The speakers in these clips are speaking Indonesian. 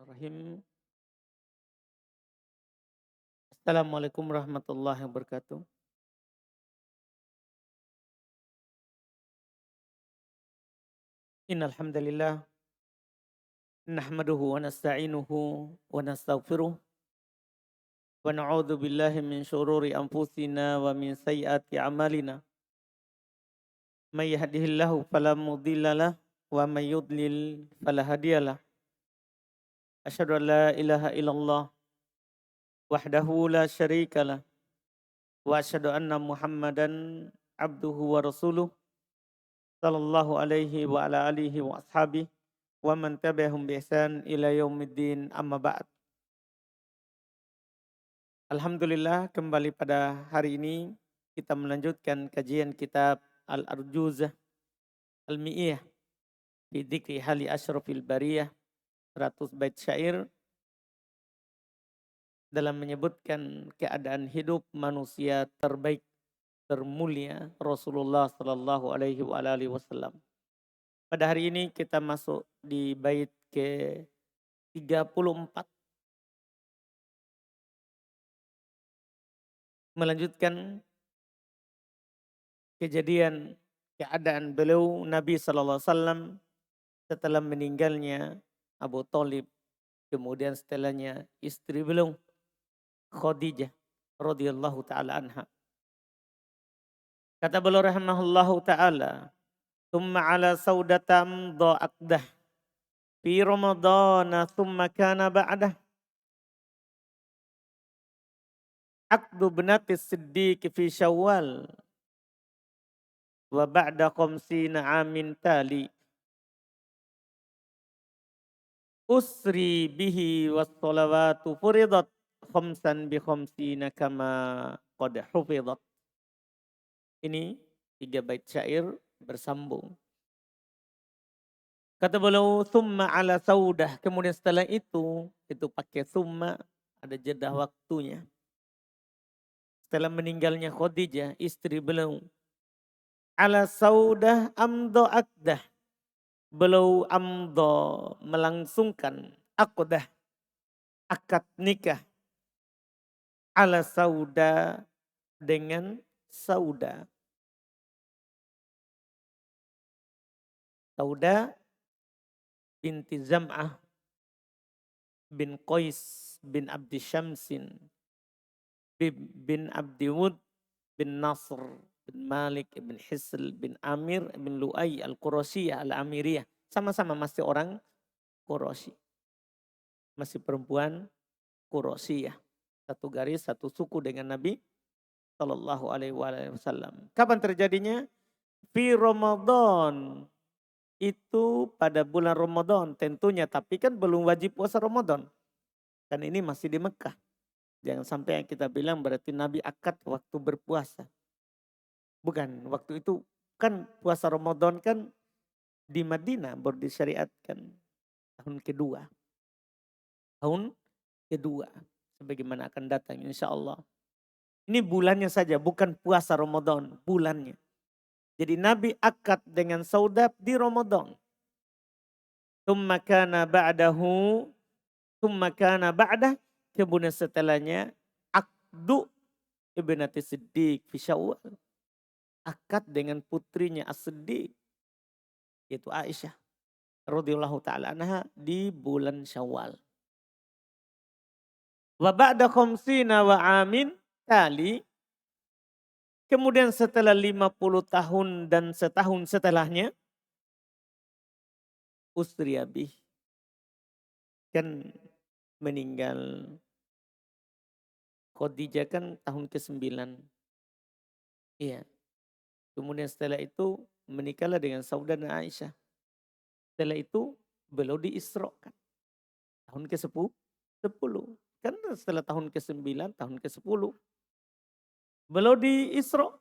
Bismillahirrahmanirrahim. Assalamualaikum warahmatullahi wabarakatuh. Innal hamdalillah nahmaduhu wa nasta'inuhu wa nastaghfiruh wa na'udzu billahi min syururi anfusina wa min sayyiati a'malina. May yahdihillahu fala mudhillalah wa may yudlil fala hadiyalah. Asyhadu an la ilaha illallah wahdahu la syarikalah wa asyhadu anna Muhammadan abduhu wa rasuluh sallallahu alaihi wa ala alihi wa ashabihi wa man tabi'ahum bi ihsan ila yaumiddin amma ba'd. Alhamdulillah kembali pada hari ini kita melanjutkan kajian kitab Al-Arjuzah Al-Mi'iyah fi dzikri hali asyrafil bariyah 100 bait syair dalam menyebutkan keadaan hidup manusia terbaik termulia Rasulullah sallallahu alaihi wa alihi wasallam. Pada hari ini kita masuk di bait ke 34 melanjutkan kejadian keadaan beliau Nabi sallallahu alaihi wasallam setelah meninggalnya Abu Thalib, kemudian setelahnya istri beliau Khadijah radhiyallahu taala anha. Kata beliau rahimahullahu taala, "Tsumma ala saudatam dha'aqdah fi ramadana tsumma kana ba'dah aqdu binati siddiq fi syawal wa ba'da khamsina amin tali usri bihi was salawatu furidat khamsan bi khamsina kama qad hufidat." Ini 3 bait syair bersambung. Kata beliau summa ala saudah, kemudian setelah itu pakai summa, ada jeda waktunya. Setelah meninggalnya Khadijah istri beliau, ala saudah amdo akdah, beliau amdo melangsungkan akdah, akad nikah, ala sauda dengan sauda. Sauda binti Zam'ah bin Qais bin Abdi Syamsin bin Abdi Wud bin Nasr bin Malik bin Hisl bin Amir bin Lu'ay al-Qurasiyah al-Amiriyah. Sama-sama masih orang Qurasy. Masih perempuan Qurasiyah. Satu garis, satu suku dengan Nabi sallallahu alaihi wasallam. Kapan terjadinya? Fi Ramadan. Itu pada bulan Ramadan tentunya, tapi kan belum wajib puasa Ramadan. Kan ini masih di Mekah. Jangan sampai yang kita bilang berarti Nabi akad waktu berpuasa. Bukan, waktu itu kan puasa Ramadan kan di Madinah baru disyariatkan tahun kedua. Tahun kedua. Sebagaimana akan datang insya Allah. Ini bulannya saja, bukan puasa Ramadan, bulannya. Jadi Nabi akad dengan Saudah di Ramadan. Tsumma kana ba'dahu, tsumma kana ba'dah, kemudian setelahnya akdu ibnati Siddiq fi Syawal. Akad dengan putrinya As-Siddiq, yaitu Aisyah radhiyallahu taala anha di bulan Syawal. Wa ba'da khamsina wa amin tali, kemudian setelah 50 tahun dan setahun setelahnya, usri abih, kan meninggal Khadijah kan tahun ke-9. Iya. Kemudian setelah itu menikahlah dengan saudara Aisyah. Setelah itu beliau diisrokan. Tahun ke-10. Kan setelah tahun ke-9, tahun ke-10. Beliau diisro.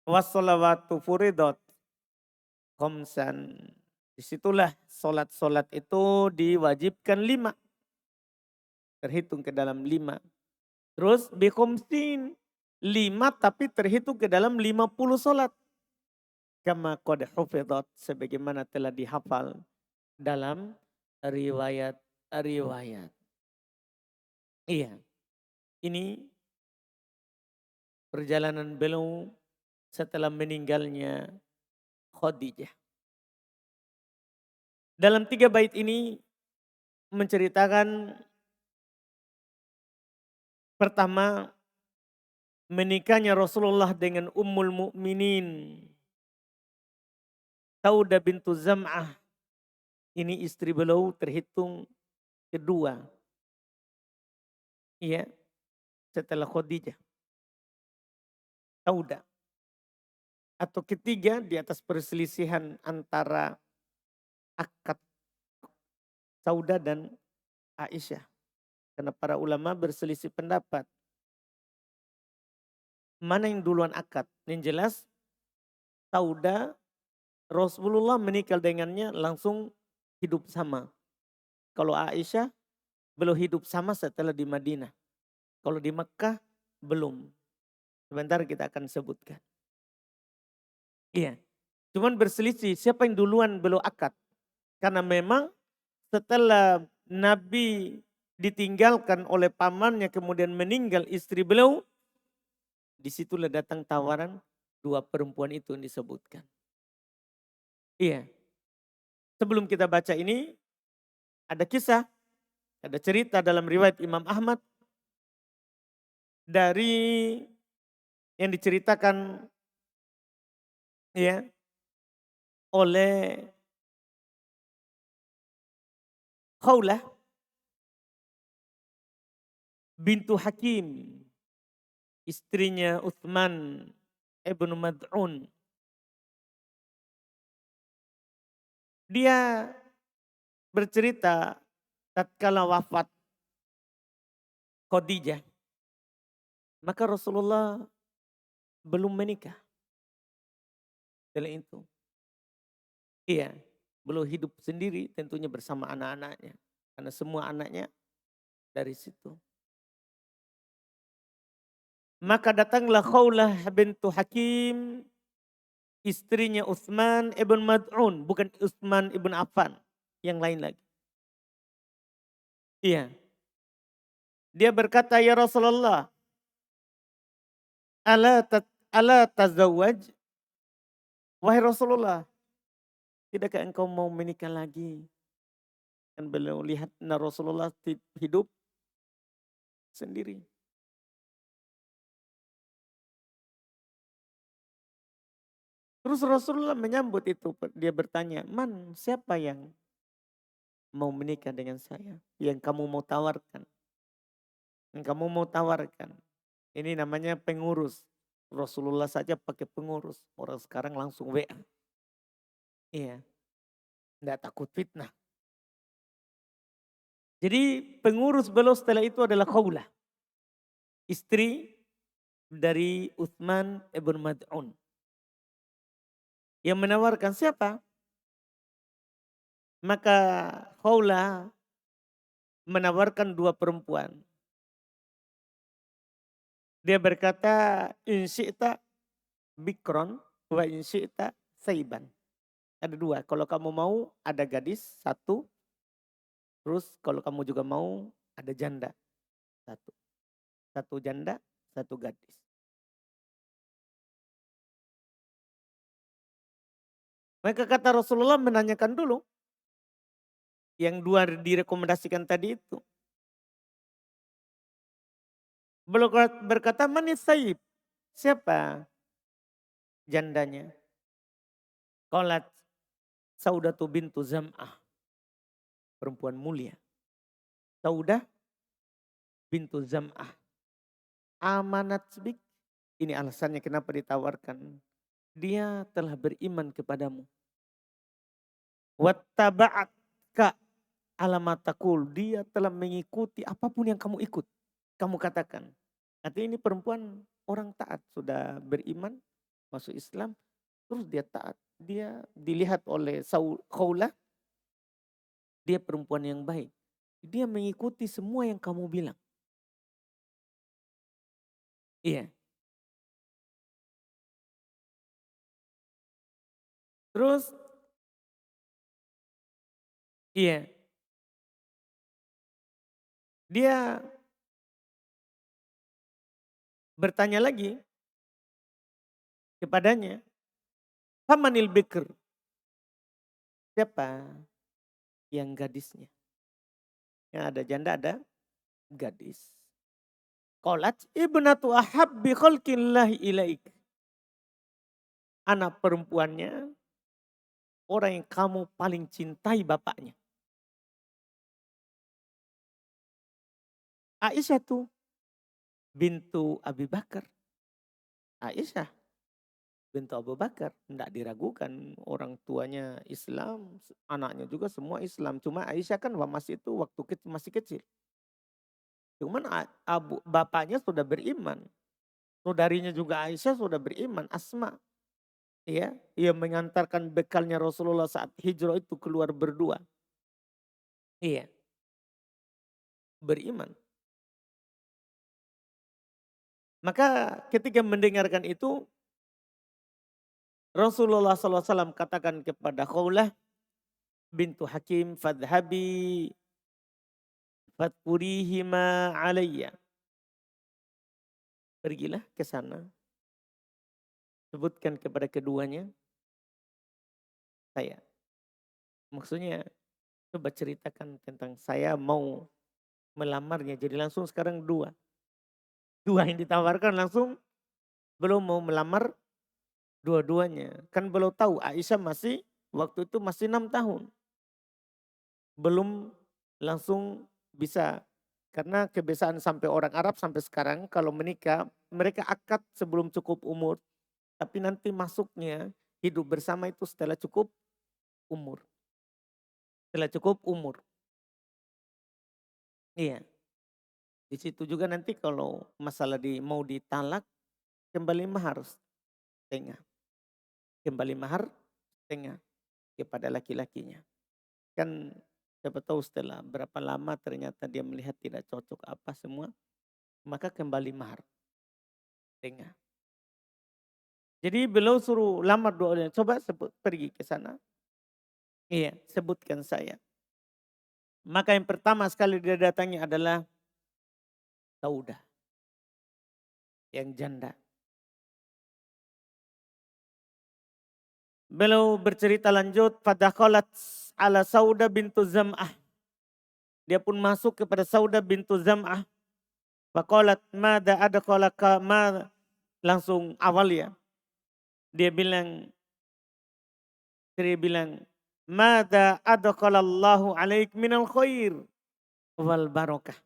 Wassalawatu furidat khamsan. Disitulah solat-solat itu diwajibkan 5. Terhitung ke dalam 5. Terus bikhomsin 5 tapi terhitung ke dalam 50 solat. Kama qad hufidat, sebagaimana telah dihafal dalam riwayat riwayat. Iya, ini perjalanan beliau setelah meninggalnya Khadijah. Dalam 3 bait ini menceritakan pertama menikahnya Rasulullah dengan Ummul Mukminin Saudah bintu Zam'ah. Ini istri beliau terhitung kedua. Iya, setelah Khadijah. Saudah. Atau ketiga di atas perselisihan antara akad Saudah dan Aisyah. Karena para ulama berselisih pendapat. Mana yang duluan akad? Yang jelas Saudah Rasulullah menikah dengannya langsung hidup sama. Kalau Aisyah belum hidup sama setelah di Madinah. Kalau di Mekah belum. Sebentar kita akan sebutkan. Iya. Cuman berselisih siapa yang duluan belum akad. Karena memang setelah Nabi ditinggalkan oleh pamannya kemudian meninggal istri beliau. Disitulah datang tawaran 2 perempuan itu yang disebutkan. Iya. Sebelum kita baca ini ada kisah, ada cerita dalam riwayat Imam Ahmad dari yang diceritakan ya oleh Khawlah bintu Hakim, istrinya Uthman ibn Mad'un. Dia bercerita tatkala wafat Khadijah, maka Rasulullah belum menikah. Setelah itu. Iya, belum hidup sendiri tentunya bersama anak-anaknya. Karena semua anaknya dari situ. Maka datanglah Khawlah bintu Hakim, istrinya Utsman ibn Mad'un, bukan Utsman ibn Affan, yang lain lagi. Iya. Dia berkata, "Ya Rasulullah, ala tazawwaj?" Wahai Rasulullah, tidakkah engkau mau menikah lagi? Dan beliau lihat Rasulullah hidup sendiri. Terus Rasulullah menyambut itu. Dia bertanya, siapa yang mau menikah dengan saya? Yang kamu mau tawarkan? Yang kamu mau tawarkan? Ini namanya pengurus. Rasulullah saja pakai pengurus. Orang sekarang langsung WA. Iya. Tidak takut fitnah. Jadi pengurus beliau setelah itu adalah Khawlah. Istri dari Uthman ibn Mad'un. Yang menawarkan siapa? Maka Khawlah menawarkan 2 perempuan. Dia berkata, "In syi'ta bikron wa in syi'ta saiban." Ada 2, kalau kamu mau ada gadis 1, terus kalau kamu juga mau ada janda 1. 1 janda, 1 gadis. Maka kata Rasulullah menanyakan dulu. Yang 2 direkomendasikan tadi itu. Beliau berkata, "Manis saib." Siapa jandanya? Qalat Saudatu bintu Zam'ah. Perempuan mulia. Saudah bintu Zam'ah. Amanat bik. Ini alasannya kenapa ditawarkan. Dia telah beriman kepadamu. Wattaba'aka alamatakul. Dia telah mengikuti apapun yang kamu ikut. Kamu katakan. Artinya ini perempuan orang taat. Sudah beriman, masuk Islam. Terus dia taat. Dia dilihat oleh Khawlah. Dia perempuan yang baik. Dia mengikuti semua yang kamu bilang. Iya. Terus, iya. Dia bertanya lagi kepadanya, "Famanil bikr?" Siapa yang gadisnya? Yang ada janda, ada gadis. Qalat ibnatu ahabbi khalqillahi ilaik. Anak perempuannya orang yang kamu paling cintai bapaknya. Aisyah tuh bintu Abi Bakar. Aisyah bintu Abu Bakar. Tidak diragukan, orang tuanya Islam, anaknya juga semua Islam. Cuma Aisyah kan masih itu waktu masih kecil. Cuman bapaknya sudah beriman. Saudarinya juga Aisyah sudah beriman, Asma. Ya, ia mengantarkan bekalnya Rasulullah saat hijrah itu keluar berdua. Iya, beriman. Maka ketika mendengarkan itu, Rasulullah SAW katakan kepada Khawlah bintu Hakim, "Fadhabi fadkurihima alayya." Pergilah ke sana, sebutkan kepada keduanya saya. Maksudnya coba ceritakan tentang saya mau melamarnya. Jadi langsung sekarang dua. Dua yang ditawarkan langsung belum mau melamar dua-duanya. Kan belum tahu Aisyah masih waktu itu masih 6 tahun. Belum langsung bisa. Karena kebiasaan sampai orang Arab sampai sekarang kalau menikah mereka akad sebelum cukup umur. Tapi nanti masuknya hidup bersama itu setelah cukup umur. Setelah cukup umur. Iya. Di situ juga nanti kalau masalah mau ditalak kembali mahar setengah. Kembali mahar setengah kepada laki-lakinya. Kan siapa tahu setelah berapa lama ternyata dia melihat tidak cocok apa semua. Maka kembali mahar setengah. Jadi beliau suruh lamar dua orang. Coba pergi ke sana. Iya, sebutkan saya. Maka yang pertama sekali dia datangi adalah Saudah. Yang janda. Beliau bercerita lanjut. Fadakhalat ala Saudah bintu Zam'ah. Dia pun masuk kepada Saudah bintu Zam'ah. Faqalat mada adakhalaka ma. Langsung awal ya. Dia bilang. Mada adakhalallahu alaik minal khair. Wal barakah.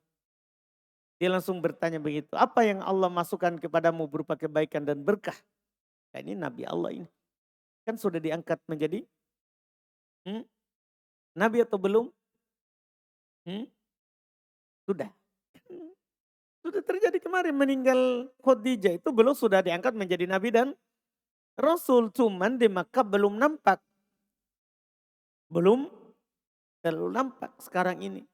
Dia langsung bertanya begitu. Apa yang Allah masukkan kepadamu berupa kebaikan dan berkah? Nah, ini Nabi Allah ini. Kan sudah diangkat menjadi Nabi atau belum? Sudah. Sudah terjadi kemarin meninggal Khadijah itu belum sudah diangkat menjadi Nabi dan Rasul. Cuman di Makkah belum nampak. Belum terlalu nampak sekarang ini.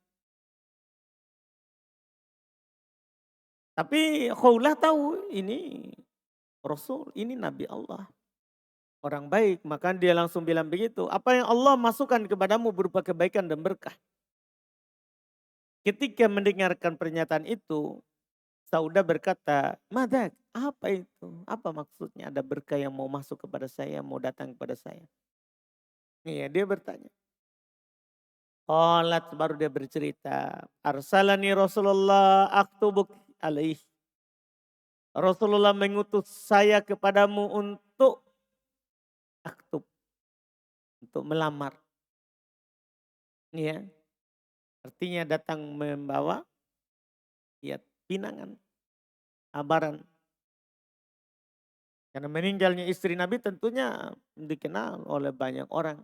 Tapi Khawlah tahu ini Rasul, ini Nabi Allah. Orang baik, maka dia langsung bilang begitu. Apa yang Allah masukkan kepadamu berupa kebaikan dan berkah. Ketika mendengarkan pernyataan itu, Saudah berkata, Madak, apa itu? Apa maksudnya ada berkah yang mau masuk kepada saya, mau datang kepada saya? Iya, dia bertanya. Qalat baru dia bercerita. Arsalani Rasulullah aktubuk alaih. Rasulullah mengutus saya kepadamu untuk aktub. Untuk melamar. Ya, artinya datang membawa ya pinangan, kabaran. Karena meninggalnya istri Nabi tentunya dikenal oleh banyak orang.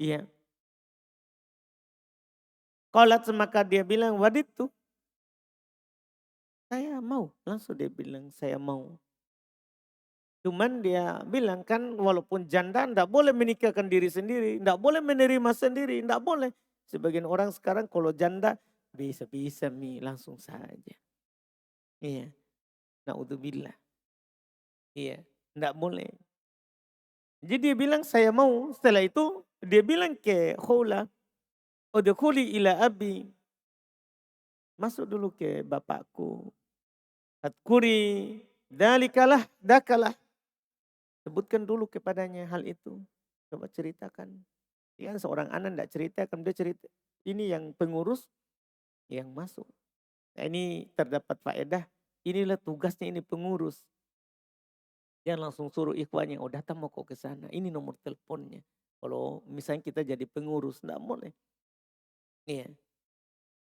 Iya. Qalat maka dia bilang waditu. Saya mau. Langsung dia bilang saya mau. Cuman dia bilang kan walaupun janda tidak boleh menikahkan diri sendiri. Tidak boleh menerima sendiri. Tidak boleh. Sebagian orang sekarang kalau janda bisa-bisa langsung saja. Iya. Na'udzubillah. Iya. Tidak boleh. Jadi dia bilang saya mau. Setelah itu dia bilang ke Khawlah. Udkhuli ila abi. masuk dulu ke bapakku. Adkuri dalikalah dakalah. Sebutkan dulu kepadanya hal itu. Coba ceritakan. Ya seorang anak tidak ceritakan, dia cerita. Ini yang pengurus yang masuk. Nah, ini terdapat faedah. Inilah tugasnya ini pengurus. Jangan langsung suruh ikhwannya, oh datang mau kok ke sana. Ini nomor teleponnya. Kalau misalnya kita jadi pengurus, tidak boleh. Iya.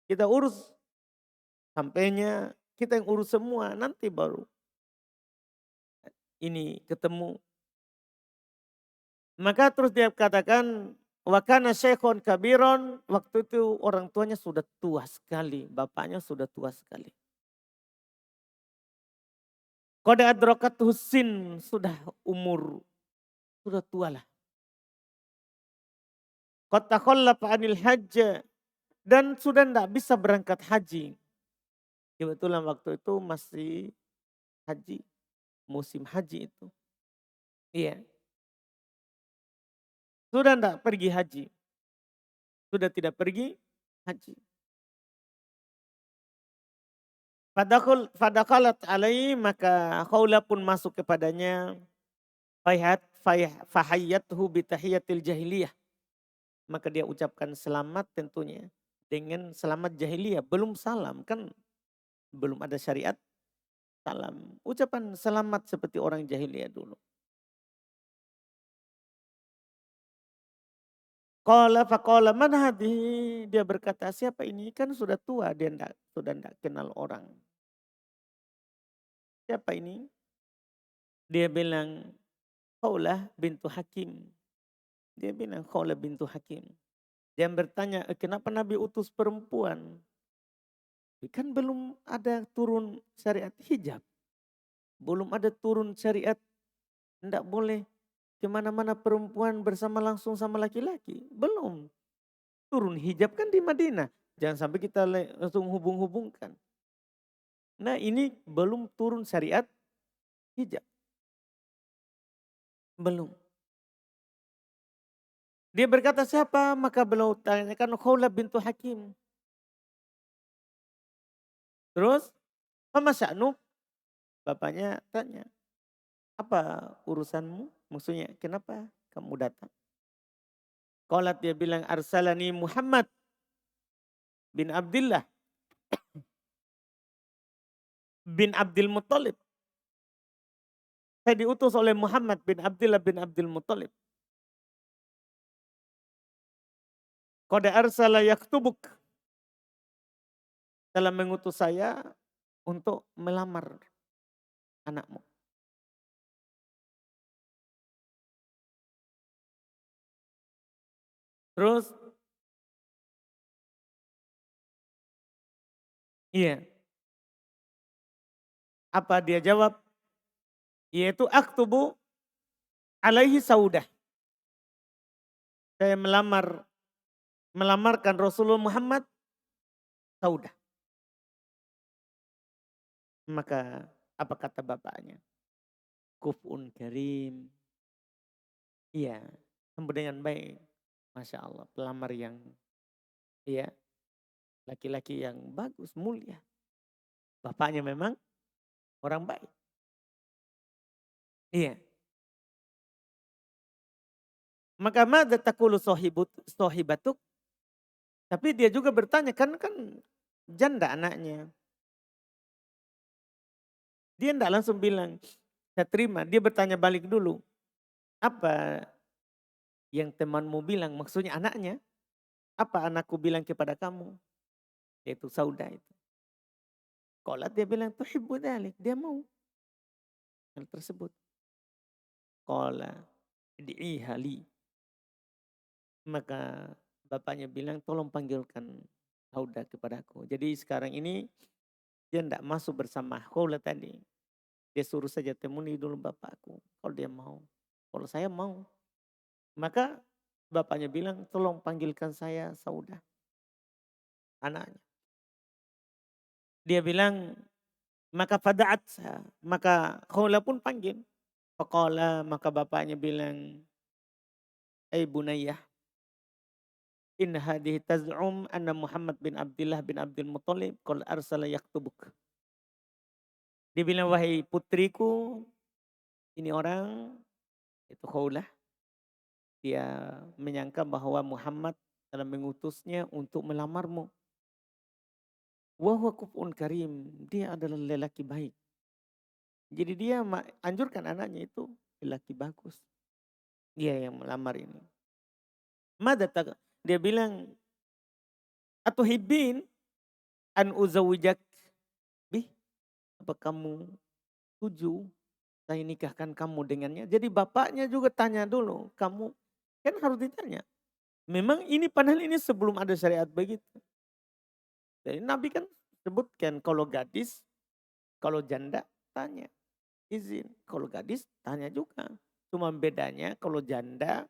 Kita urus sampainya, kita yang urus semua. Nanti baru ini ketemu. Maka terus dia katakan, wakana syekhon kabiron. Waktu itu orang tuanya sudah tua sekali. Bapaknya sudah tua sekali. Qad adrakat husin, sudah umur, sudah tua lah. Qad takhallafa anil hajj, dan sudah tidak bisa berangkat haji. Kebetulan waktu itu masih haji, musim haji itu. Iya. Sudah tidak pergi haji. Sudah tidak pergi haji. Fadakalat alaihi, maka Khawla pun masuk kepadanya. Fahayyathu bitahiyatil jahiliyah. Maka dia ucapkan selamat tentunya dengan selamat jahiliyah. Belum salam, kan belum ada syariat salam. Ucapan selamat seperti orang jahiliyah dulu. Qala faqala man hadhihi, dia berkata siapa ini, kan sudah tua, dia sudah tidak kenal orang. Siapa ini? Dia bilang Khawlah bintu Hakim. Dia bilang Khawlah bintu Hakim. Dia bertanya, kenapa Nabi utus perempuan? Kan belum ada turun syariat hijab. Belum ada turun syariat, tidak boleh kemana-mana perempuan bersama langsung sama laki-laki. Belum. Turun hijab kan di Madinah. Jangan sampai kita langsung hubung-hubungkan. Nah ini belum turun syariat hijab. Belum. Dia berkata siapa? Maka beliau tanyakan Khawla bintu Hakim. Terus, apa sya'nu? Bapaknya tanya, apa urusanmu? Maksudnya, kenapa kamu datang? Qalat, dia bilang, arsalani Muhammad bin Abdullah bin Abdul Muttalib. Saya diutus oleh Muhammad bin Abdullah bin Abdul Muttalib. Qad arsala yaktubuk. Telah mengutus saya untuk melamar anakmu. Terus, iya. Apa dia jawab? Yaitu aktubu alaihi saudah. Saya melamarkan Rasulullah Muhammad saudah. Maka apa kata bapaknya? Kuf'un karim. Iya, sambut dengan baik. Masya Allah, pelamar yang iya, laki-laki yang bagus, mulia. Bapaknya memang orang baik. Iya. Maka madza taqulu sahibatuk? Tapi dia juga bertanya, kan janda anaknya. Dia tidak langsung bilang, saya terima. Dia bertanya balik dulu. Apa yang temanmu bilang? Maksudnya anaknya. Apa anakku bilang kepada kamu? Yaitu Sauda itu. Kalau dia bilang, tuhibbu dhalik. Dia mau hal tersebut. Qala di'iha li. Maka bapaknya bilang, tolong panggilkan Sauda kepadaku. Jadi sekarang ini dia tidak masuk bersama Khawla tadi. Dia suruh saja temui dulu bapakku. Kalau dia mau. Kalau saya mau. Maka bapaknya bilang, tolong panggilkan saya Sauda. Anaknya. Dia bilang, maka fada'at. Maka Khawla pun panggil. Faqala, maka bapaknya bilang, Bunayyah, in hadhihi taz'um anna Muhammad bin Abdullah bin Abdul Muthalib qad arsala yaktubuk. Dia bilang, wahai putriku, ini orang, itu Khawlah, dia menyangka bahwa Muhammad telah mengutusnya untuk melamarmu. Wa huwa kuf'un karim, dia adalah lelaki baik. Jadi dia anjurkan anaknya itu lelaki bagus. Dia yang melamar ini. Dia bilang, atuhibbin an uzawijak bih, apa kamu setuju saya nikahkan kamu dengannya? Jadi bapaknya juga tanya dulu, kamu kan harus ditanya. Memang ini padahal ini sebelum ada syariat begitu. Jadi Nabi kan sebutkan kalau gadis, kalau janda tanya izin. Kalau gadis tanya juga. Cuma bedanya kalau janda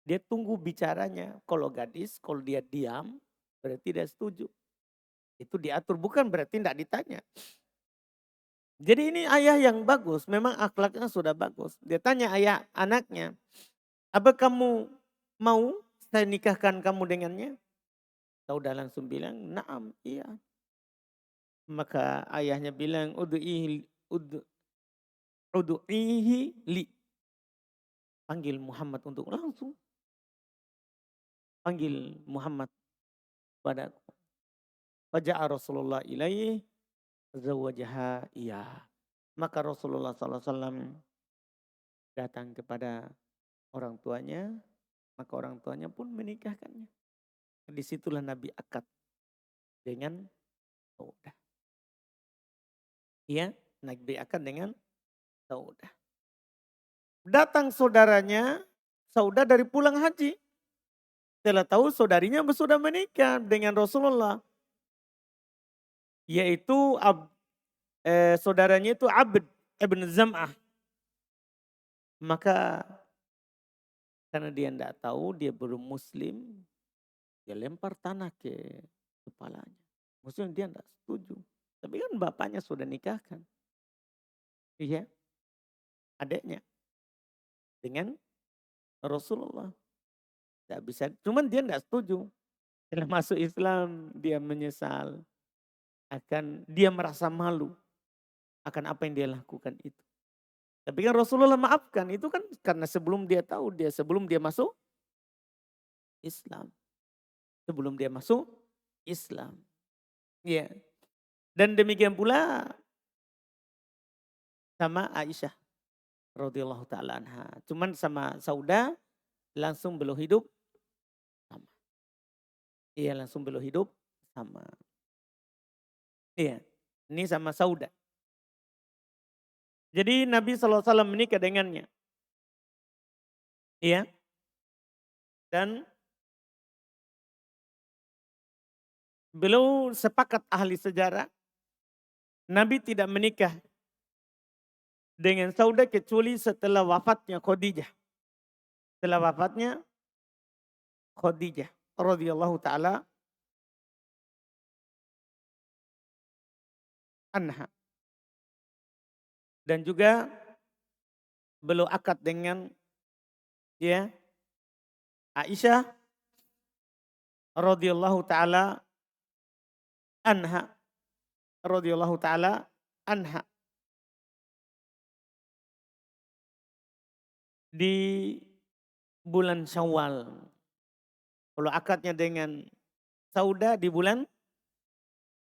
dia tunggu bicaranya. Kalau gadis kalau dia diam berarti dia setuju. Itu diatur, bukan berarti tidak ditanya. Jadi ini ayah yang bagus, memang akhlaknya sudah bagus. Dia tanya ayah anaknya, apa kamu mau saya nikahkan kamu dengannya? Saudah langsung bilang, naam, iya. Maka ayahnya bilang, udu'ihi li. Panggil Muhammad untuk langsung. Panggil Muhammad padaku. Faja'a Rasulullah ilaihi zawajaha iya. Maka Rasulullah SAW datang kepada orang tuanya, maka orang tuanya pun menikahkannya. Disitulah Nabi akad dengan Saudah. Iya, Nabi akad dengan Saudah. Datang saudaranya, Saudah dari pulang haji. Setelah tahu saudarinya sudah menikah dengan Rasulullah. Yaitu saudaranya itu Abd ibn Zam'ah. Maka karena dia tidak tahu, dia belum muslim, dia lempar tanah ke kepalanya. Maksudnya dia tidak setuju. Tapi kan bapaknya sudah nikahkan. Iya, adiknya dengan Rasulullah. Tidak bisa, cuman dia tidak setuju. Setelah masuk Islam dia menyesal. Dia merasa malu akan apa yang dia lakukan itu. Tapi kan Rasulullah maafkan, itu kan karena sebelum dia tahu, sebelum dia masuk Islam. Sebelum dia masuk Islam. Ya. Dan demikian pula sama Aisyah radhiyallahu taala anha. Cuman sama Saudah langsung beliau hidup sama. Iya, langsung beliau hidup sama. Iya. Ini sama Saudah. Jadi Nabi SAW menikah dengannya. Iya. Dan beliau sepakat ahli sejarah. Nabi tidak menikah dengan Saudah kecuali setelah wafatnya Khadijah. Setelah wafatnya Khadijah radhiyallahu taala anha. Dan juga beliau akad dengan ya Aisyah radhiyallahu taala anha, radhiyallahu taala anha. Di bulan Syawal. Kalau akadnya dengan Saudah di bulan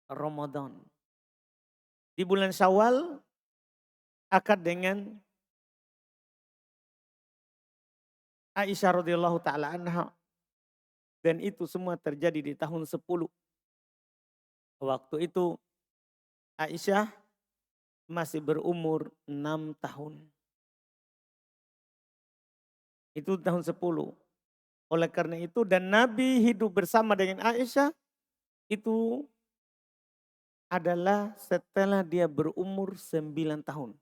Ramadan. Di bulan Syawal akad dengan Aisyah radhiyallahu taala anha. Dan itu semua terjadi di tahun 10. Waktu itu Aisyah masih berumur 6 tahun. Itu tahun 10. Oleh karena itu dan Nabi hidup bersama dengan Aisyah itu adalah setelah dia berumur 9 tahun.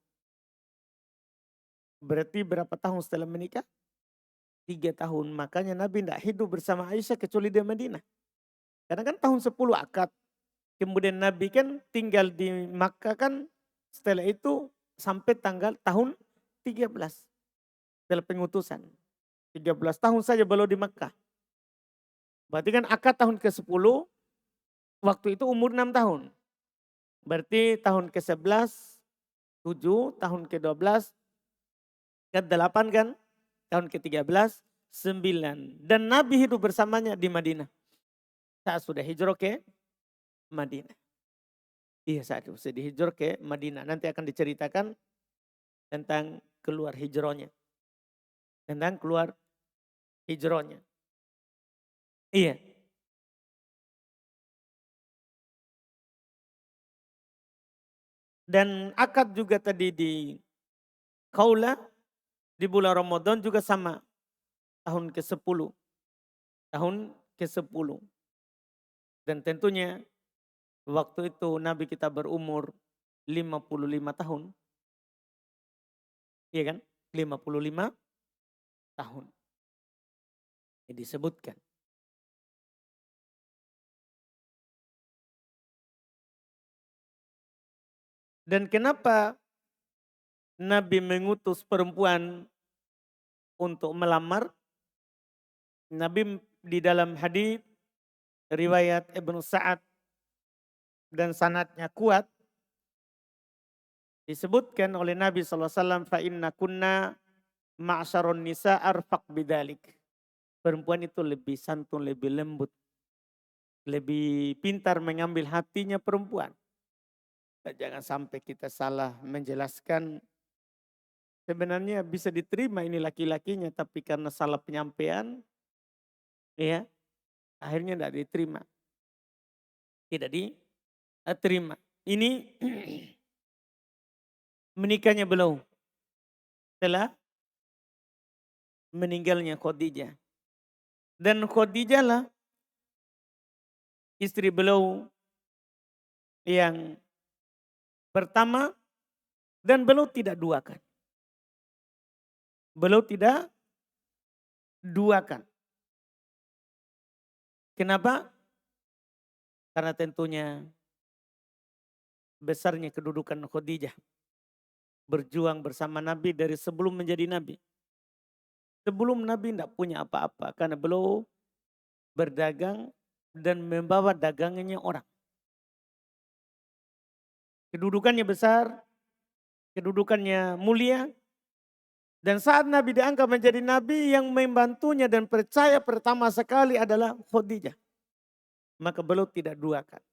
Berarti berapa tahun setelah menikah? 3 tahun. Makanya Nabi tidak hidup bersama Aisyah kecuali di Madinah. Karena kan tahun 10 akad. Kemudian Nabi kan tinggal di Makkah kan setelah itu sampai tahun 13. Setelah pengutusan. 13 tahun saja beliau di Makkah. Berarti kan akad tahun ke-10, waktu itu umur 6 tahun. Berarti tahun ke-11, 7, tahun ke-12, ke-8 kan, tahun ke-13, 9. Dan Nabi hidup bersamanya di Madinah. Saat sudah hijrah ke Madinah. Iya, saat itu sudah hijrah ke Madinah. Nanti akan diceritakan tentang keluar hijrahnya. Tentang keluar hijrahnya. Iya. Dan akad juga tadi di Kaula di bulan Ramadan juga sama. Tahun ke-10. Tahun ke-10. Dan tentunya waktu itu Nabi kita berumur 55 tahun. Iya kan? 55 tahun. Ini disebutkan. Dan kenapa Nabi mengutus perempuan untuk melamar? Nabi di dalam hadis riwayat Ibnu Sa'ad dan sanadnya kuat disebutkan oleh Nabi SAW, fa inna kunna ma'syarun nisa arfaq bidalik. Perempuan itu lebih santun, lebih lembut, lebih pintar mengambil hatinya perempuan. Dan jangan sampai kita salah menjelaskan, sebenarnya bisa diterima ini laki-lakinya, tapi karena salah penyampaian, ya akhirnya tidak diterima. Tidak diterima. Ini menikahnya belum. Setelah meninggalnya Khadijah. Dan Khadijah lah istri beliau yang pertama dan beliau tidak duakan. Beliau tidak duakan. Kenapa? Karena tentunya besarnya kedudukan Khadijah. Berjuang bersama Nabi dari sebelum menjadi Nabi. Sebelum Nabi tidak punya apa-apa. Karena beliau berdagang dan membawa dagangannya orang. Kedudukannya besar, kedudukannya mulia. Dan saat Nabi diangkat menjadi Nabi, yang membantunya dan percaya pertama sekali adalah Khadijah. Maka beliau tidak duakan.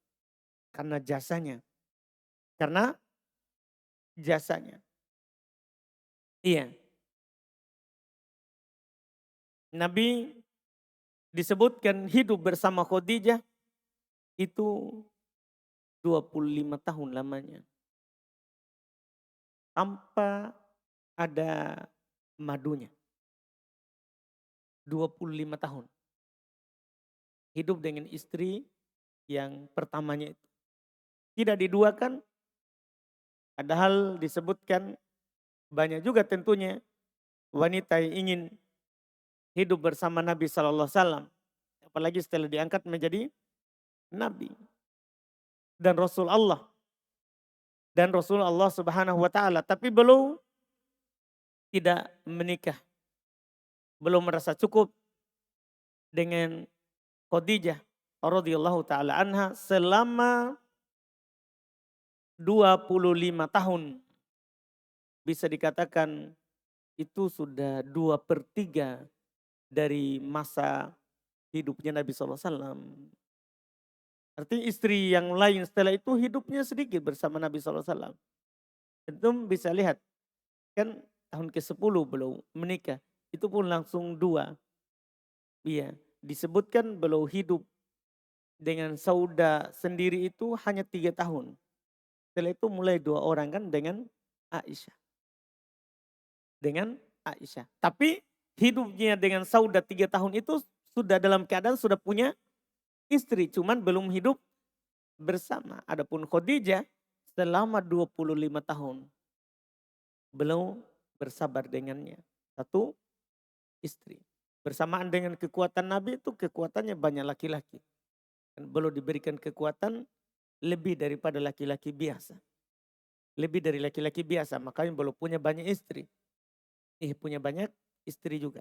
Karena jasanya. Karena jasanya. Iya. Nabi disebutkan hidup bersama Khadijah itu 25 tahun lamanya. Tanpa ada madunya. 25 tahun. Hidup dengan istri yang pertamanya itu. Tidak diduakan. Padahal disebutkan banyak juga tentunya wanita yang ingin hidup bersama Nabi SAW. Apalagi setelah diangkat menjadi Nabi. Dan Rasul Allah. Dan Rasul Allah Subhanahu wa ta'ala. Tapi belum tidak menikah. Belum merasa cukup dengan Khadijah radhiyallahu taala anha selama 25 tahun. Bisa dikatakan itu sudah 2/3 dari masa hidupnya Nabi SAW. Artinya istri yang lain setelah itu hidupnya sedikit bersama Nabi SAW. Tentu bisa lihat, kan tahun ke-10 belum menikah. Itu pun langsung 2. Iya, disebutkan belum hidup dengan Sauda sendiri itu hanya 3 tahun. Setelah itu mulai 2 orang kan dengan Aisyah. Dengan Aisyah. Tapi hidupnya dengan Sauda 3 tahun itu sudah dalam keadaan sudah punya istri. Cuman belum hidup bersama. Adapun Khadijah selama 25 tahun. Belum bersabar dengannya. Satu istri. Bersamaan dengan kekuatan Nabi itu kekuatannya banyak laki-laki. Dan belum diberikan kekuatan lebih daripada laki-laki biasa. Lebih dari laki-laki biasa. Makanya belum punya banyak istri. Punya banyak istri juga.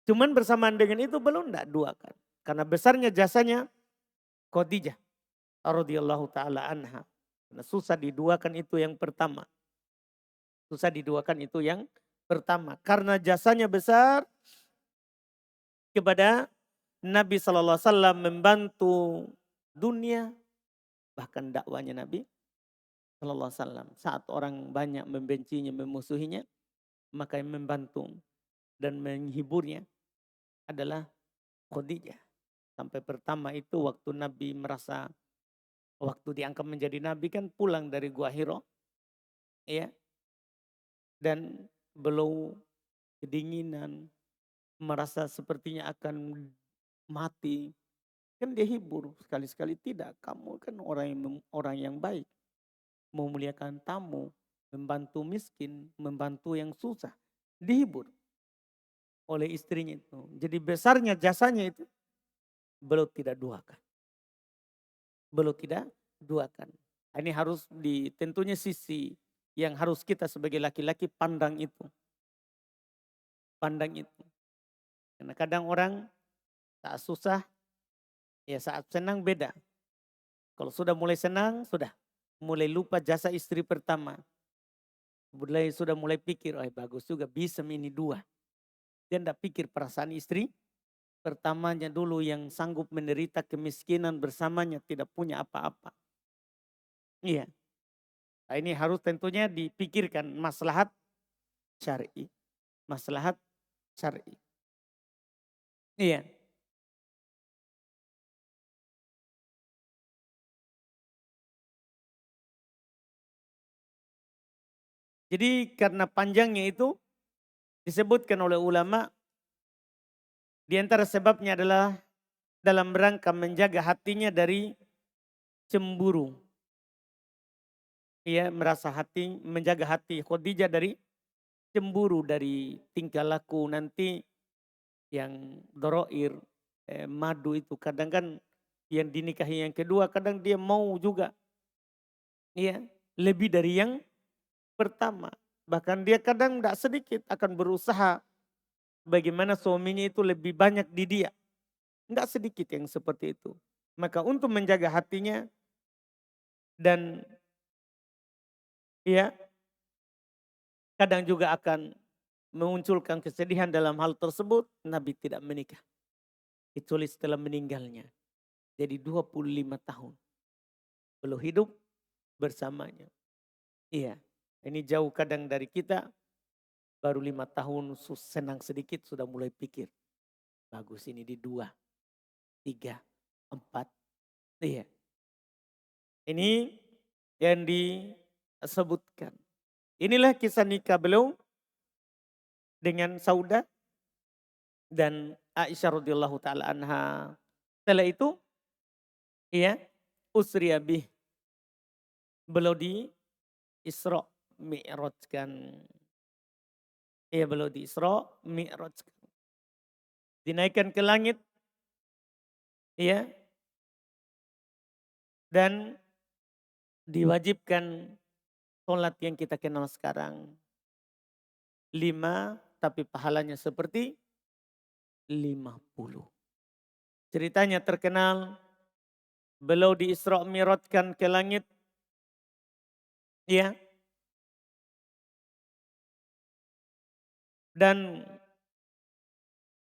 Cuman bersamaan dengan itu belum tidak duakan. Karena besarnya jasanya Khadijah radhiyallahu taala anha. Karena susah diduakan itu yang pertama. Susah diduakan itu yang pertama. Karena jasanya besar kepada Nabi sallallahu alaihi wasallam, membantu dunia, bahkan dakwanya Nabi sallallahu alaihi wasallam. Saat orang banyak membencinya, memusuhinya, maka yang membantu dan menghiburnya adalah Khadijah. Sampai pertama itu waktu Nabi merasa, waktu diangkat menjadi Nabi kan pulang dari Gua Hiro. Ya, dan beliau kedinginan, merasa sepertinya akan mati. Kan dia hibur, sekali-sekali tidak. Kamu kan orang yang baik. Memuliakan tamu, membantu miskin, membantu yang susah. Dihibur oleh istrinya itu. Jadi besarnya jasanya itu beliau tidak duakan. Beliau tidak duakan. Ini harus tentunya sisi yang harus kita sebagai laki-laki pandang itu. Pandang itu. Karena kadang orang saat susah, ya saat senang beda. Kalau sudah mulai senang, sudah mulai lupa jasa istri pertama. Sudah mulai pikir, oh bagus juga bisa ini dua. Dia tidak pikir perasaan istri pertamanya dulu yang sanggup menderita kemiskinan bersamanya, tidak punya apa-apa. Iya. Nah, ini harus tentunya dipikirkan maslahat syar'i. Maslahat syar'i. Iya. Jadi karena panjangnya itu disebutkan oleh ulama, di antara sebabnya adalah dalam rangka menjaga hatinya dari cemburu. Ia merasa menjaga hati Khadijah dari cemburu, dari tingkah laku nanti yang doroir, madu itu. Kadang kan yang dinikahi yang kedua, kadang dia mau juga. Iya, lebih dari yang pertama. Bahkan dia kadang tidak sedikit akan berusaha bagaimana suaminya itu lebih banyak di dia. Tidak sedikit yang seperti itu. Maka untuk menjaga hatinya dan ya kadang juga akan memunculkan kesedihan dalam hal tersebut, Nabi tidak menikah. Kecuali setelah meninggalnya. Jadi 25 tahun. Belum hidup bersamanya. Iya, ini jauh kadang dari kita. Baru 5 tahun senang sedikit sudah mulai pikir. Bagus ini di 2, 3, 4. Iya. Ini yang disebutkan. Inilah kisah nikah beliau dengan Saudah dan Aisyah radhiyallahu taala anha. Setelah itu iya, usriya bih. Beliau di Isra Mi'rajkan. Iya, beliau di Isra Mi'rajkan. Dinaikkan ke langit. Iya. Dan diwajibkan sholat yang kita kenal sekarang. 5, tapi pahalanya seperti 50. Ceritanya terkenal, beliau di Isra Mi'rajkan ke langit. Ya. Dan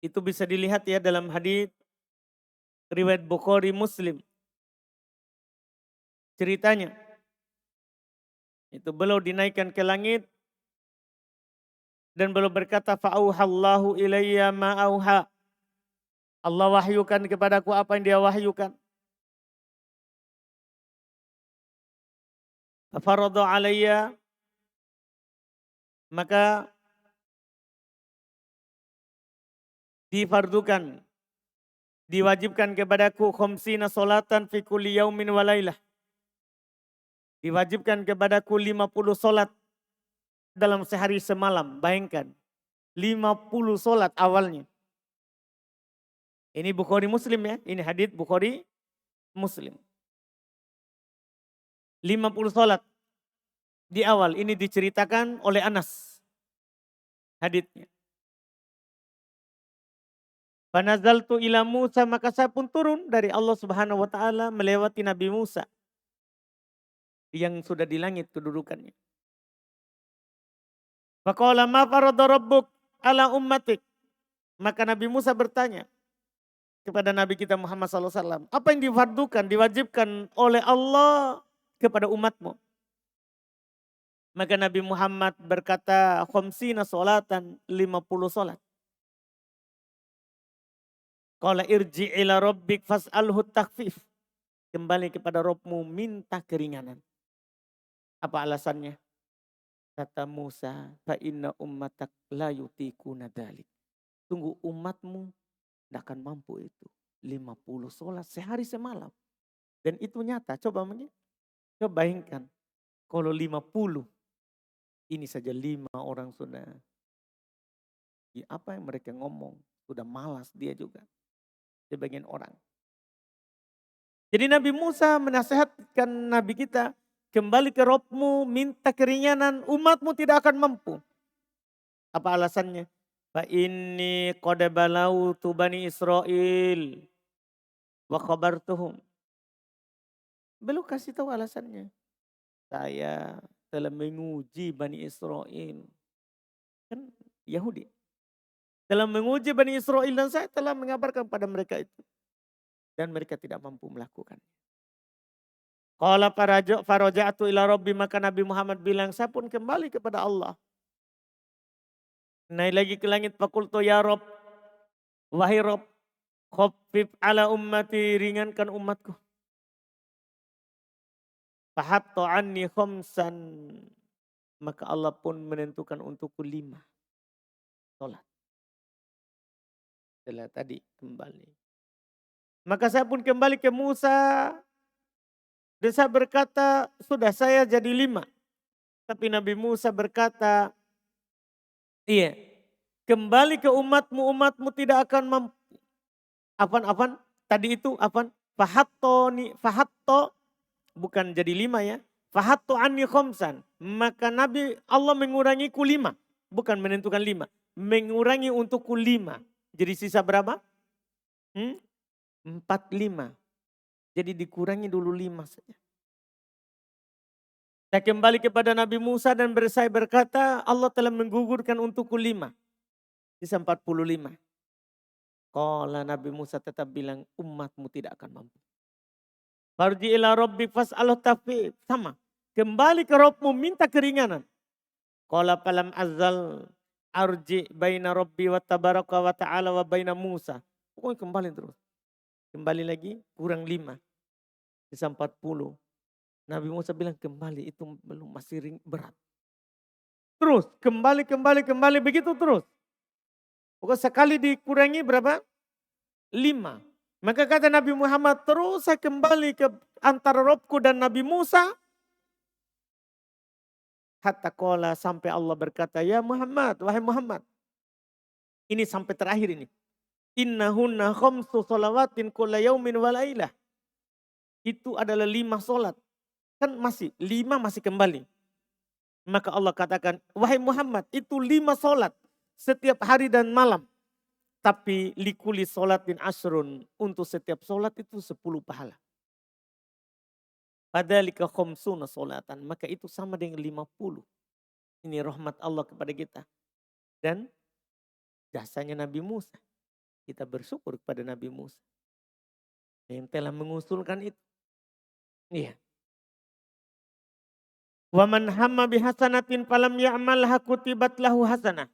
itu bisa dilihat ya dalam hadis riwayat Bukhari Muslim. Ceritanya itu beliau dinaikkan ke langit dan beliau berkata, fa'auhallahu ilayya ma'auha. Allah wahyukan kepadaku apa yang dia wahyukan. Faradha alayya, maka difardukan, diwajibkan kepadaku khamsina solatan fi kulli yaumin wa lailah. Diwajibkan kepadaku 50 solat dalam sehari semalam. Bayangkan, 50 solat awalnya. Ini Bukhari Muslim ya, ini hadits Bukhari Muslim. 50 solat di awal, ini diceritakan oleh Anas haditsnya. Fanazaltu ila Musa, maka saya pun turun dari Allah Subhanahu wa taala melewati Nabi Musa yang sudah di langit kedudukannya. Faqala ma farada rabbuk ala ummatik. Maka Nabi Musa bertanya kepada Nabi kita Muhammad SAW. Apa yang difardukan, diwajibkan oleh Allah kepada umatmu? Maka Nabi Muhammad berkata, khamsina solatan, 50 solat. Qala irji ila rabbik fas'alhu takhfif. Kembali kepada Rabbmu, minta keringanan. Apa alasannya? Kata Musa, fa inna ummatak la yutikuna dzalik. Tunggu, umatmu tidak akan mampu itu. 50 sholat sehari semalam. Dan itu nyata. Coba bayangkan. Kalau 50. Ini saja 5 orang sudah. Ya, apa yang mereka ngomong. Sudah malas dia juga. Sebagian orang. Jadi Nabi Musa menasihatkan Nabi kita. Kembali ke Rabbmu, minta keringanan. Umatmu tidak akan mampu. Apa alasannya? Fa inni qad balautu bani Israil wa khabartuhum. Belum kasih tahu alasannya. Saya telah menguji Bani Israel. Kan Yahudi. Telah menguji Bani Israel dan saya telah mengabarkan pada mereka itu. Dan mereka tidak mampu melakukan. Qala faraja'tu ila rabbi, maka Nabi Muhammad bilang, saya pun kembali kepada Allah. Naik lagi ke langit, fakultu ya Rabb, wahai Rabb, khaffif ala ummati, ringankan umatku. Fahatta anni khamsan, maka Allah pun menentukan untukku 5 sholat. Setelah tadi kembali. Maka saya pun kembali ke Musa. Dan saya berkata, sudah saya jadi 5. Tapi Nabi Musa berkata, iya, kembali ke umatmu, umatmu tidak akan mampu. Apaan? Tadi itu apaan? Fahatto, bukan jadi 5 ya. Fahatto anni khamsan. Maka Nabi Allah mengurangiku 5. Bukan menentukan 5. Mengurangi untukku 5. Jadi sisa berapa? 4, 5. Jadi dikurangi dulu 5 saja. Saya kembali kepada Nabi Musa dan saya berkata, Allah telah menggugurkan untukku 5. Sisa 45. Qala Nabi Musa tetap bilang, umatmu tidak akan mampu. Farji ila rabbik fas'aluh takhfif. Sama. Kembali ke Rabbmu, minta keringanan. Qala falam azal arji baina rabbi wa tabaraka wa ta'ala wa baina Musa. Pokoknya kembali terus. Kembali lagi, kurang 5. Sisa 40. Nabi Musa bilang kembali, itu belum, masih berat. Terus kembali begitu terus. Pokoknya sekali dikurangi berapa? 5. Maka kata Nabi Muhammad, terus saya kembali ke antara Robku dan Nabi Musa. Hatta qala, sampai Allah berkata, ya Muhammad, wahai Muhammad. Ini sampai terakhir ini. Innahunna khamsu salawatin kulla yaumin wa lailah. Itu adalah 5 solat. Kan masih 5 masih kembali. Maka Allah katakan, wahai Muhammad, itu 5 solat setiap hari dan malam. Tapi likuli solatin asrun, untuk setiap solat itu 10 pahala. Padalika khamsuna solatan, maka itu sama dengan 50. Ini rahmat Allah kepada kita. Dan jasanya Nabi Musa. Kita bersyukur kepada Nabi Musa yang telah mengusulkan itu. Iya. Wa man hamma bihasanatin falam ya'malha kutibat lahu hasanah.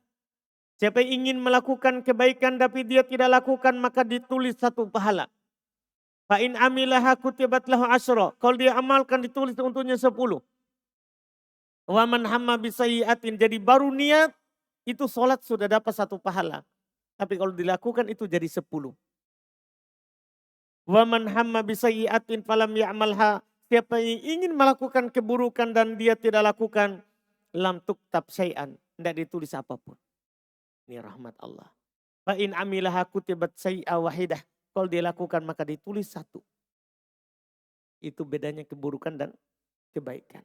Siapa yang ingin melakukan kebaikan tapi dia tidak lakukan, maka ditulis 1 pahala. Fa in amilaha kutibat lahu asyra. Kalau dia amalkan ditulis untuknya 10. Wa man hamma bisayyi'atin, jadi baru niat itu sholat sudah dapat 1 pahala. Tapi kalau dilakukan itu jadi 10. Wa man hamma bisayyi'atin falam ya'malha. Siapa yang ingin melakukan keburukan dan dia tidak lakukan, lam tuktab syai'an, tidak ditulis apapun. Ini rahmat Allah. Fa in amilaha kutibat sayyi'a wahidah. Kalau dia lakukan maka ditulis 1. Itu bedanya keburukan dan kebaikan.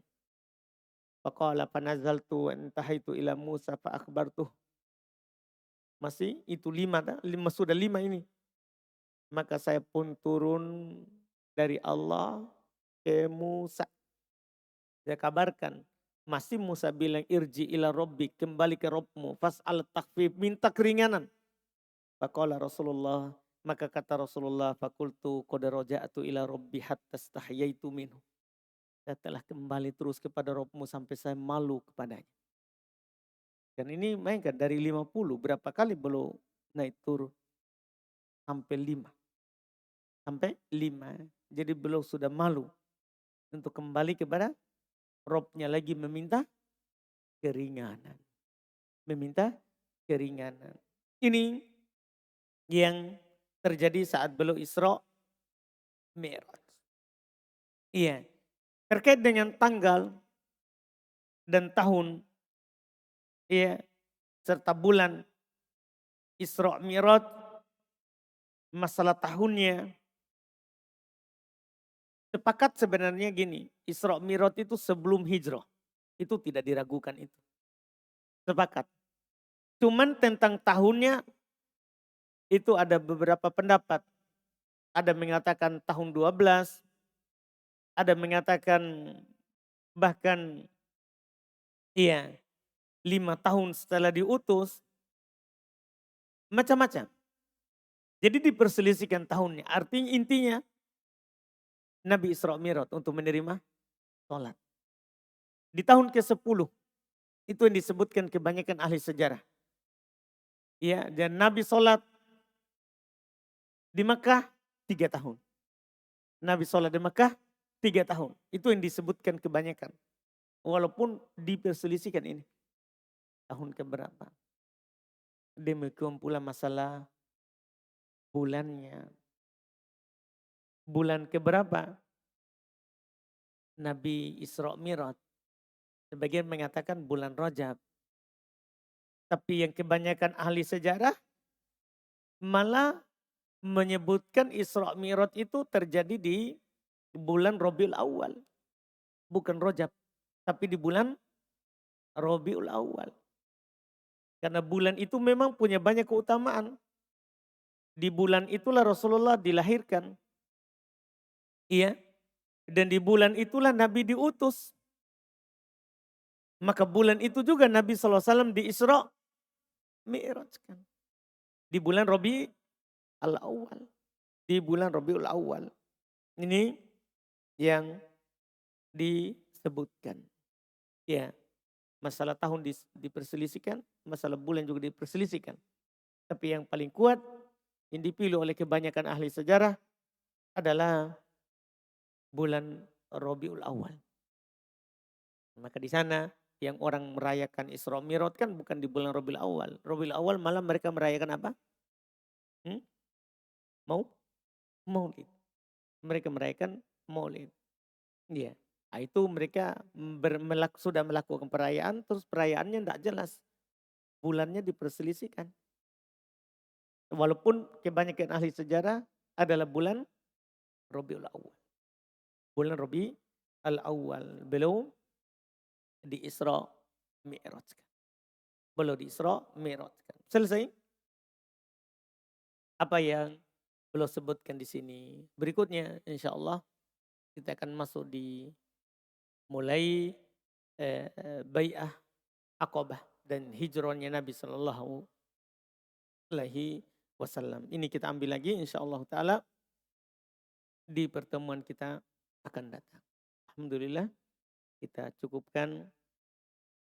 Faqala fanazaltu wa intahaitu ila Musa fa akhbartuh. Masih itu 5, sudah 5 ini. Maka saya pun turun dari Allah ke Musa. Saya kabarkan. Masih Musa bilang irji ila robbi, kembali ke Robmu. Fas'al takfif, minta keringanan. Faqala Rasulullah, maka kata Rasulullah, fakultu qad raja'tu ila robbi hatta stahyaitu minhu. Saya telah kembali terus kepada Robmu sampai saya malu kepadanya. Dan ini mainkan dari 50, berapa kali belum naik turun? Sampai 5. Sampai 5. Jadi beliau sudah malu untuk kembali kepada Robnya lagi meminta keringanan. Meminta keringanan. Ini yang terjadi saat beliau Isra Mi'raj. Iya. Terkait dengan tanggal dan tahun, iya, serta bulan Isra Mi'raj, masalah tahunnya, sepakat sebenarnya gini, Isra Mi'raj itu sebelum hijrah. Itu tidak diragukan itu. Sepakat. Cuman tentang tahunnya itu ada beberapa pendapat. Ada mengatakan tahun 12, ada mengatakan bahkan iya 5 tahun setelah diutus, macam-macam. Jadi diperselisihkan tahunnya. Artinya intinya Nabi Isra Mi'raj untuk menerima sholat. Di tahun ke-10 itu yang disebutkan kebanyakan ahli sejarah. Ya, dan Nabi sholat di Mekah 3 tahun. Nabi sholat di Mekah 3 tahun. Itu yang disebutkan kebanyakan. Walaupun diperselisihkan ini. Tahun keberapa. Demikian pula masalah bulannya. Bulan keberapa Nabi Isra Mi'raj. Sebagian mengatakan bulan Rajab. Tapi yang kebanyakan ahli sejarah malah menyebutkan Isra Mi'raj itu terjadi di bulan Rabiul Awal. Bukan Rajab. Tapi di bulan Rabiul Awal. Karena bulan itu memang punya banyak keutamaan. Di bulan itulah Rasulullah dilahirkan. Iya. Dan di bulan itulah Nabi diutus. Maka bulan itu juga Nabi SAW di Isra Mi'rajkan. Di bulan Rabiul Awal. Di bulan Rabiul Awal. Ini yang disebutkan. Ya, masalah tahun diperselisihkan, masalah bulan juga diperselisihkan. Tapi yang paling kuat yang dipilih oleh kebanyakan ahli sejarah adalah bulan Rabiul Awal. Maka di sana yang orang merayakan Isra Mi'raj kan bukan di bulan Rabiul Awal. Rabiul Awal malah mereka merayakan apa? Maulid. Mereka merayakan Maulid. Iya. Nah, itu mereka sudah melakukan perayaan, terus perayaannya tidak jelas. Bulannya diperselisihkan. Walaupun kebanyakan ahli sejarah adalah bulan Rabiul Awal. Bulan Rabiul Awal. Belum di Isra Mi'rajkan. Belum di Isra Mi'rajkan. Selesai? Apa yang belum sebutkan di sini. Berikutnya insya Allah kita akan masuk di mulai Bai'ah Aqabah dan hijrahnya Nabi Sallallahu Alaihi Wasallam. Ini kita ambil lagi insya Allah Ta'ala di pertemuan kita akan datang. Alhamdulillah kita cukupkan.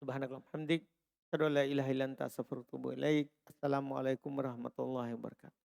Subhanakallah hamdik. Asyhadu an la ilaha illa anta astaghfiruka wa atubu ilaik. Assalamualaikum warahmatullahi wabarakatuh.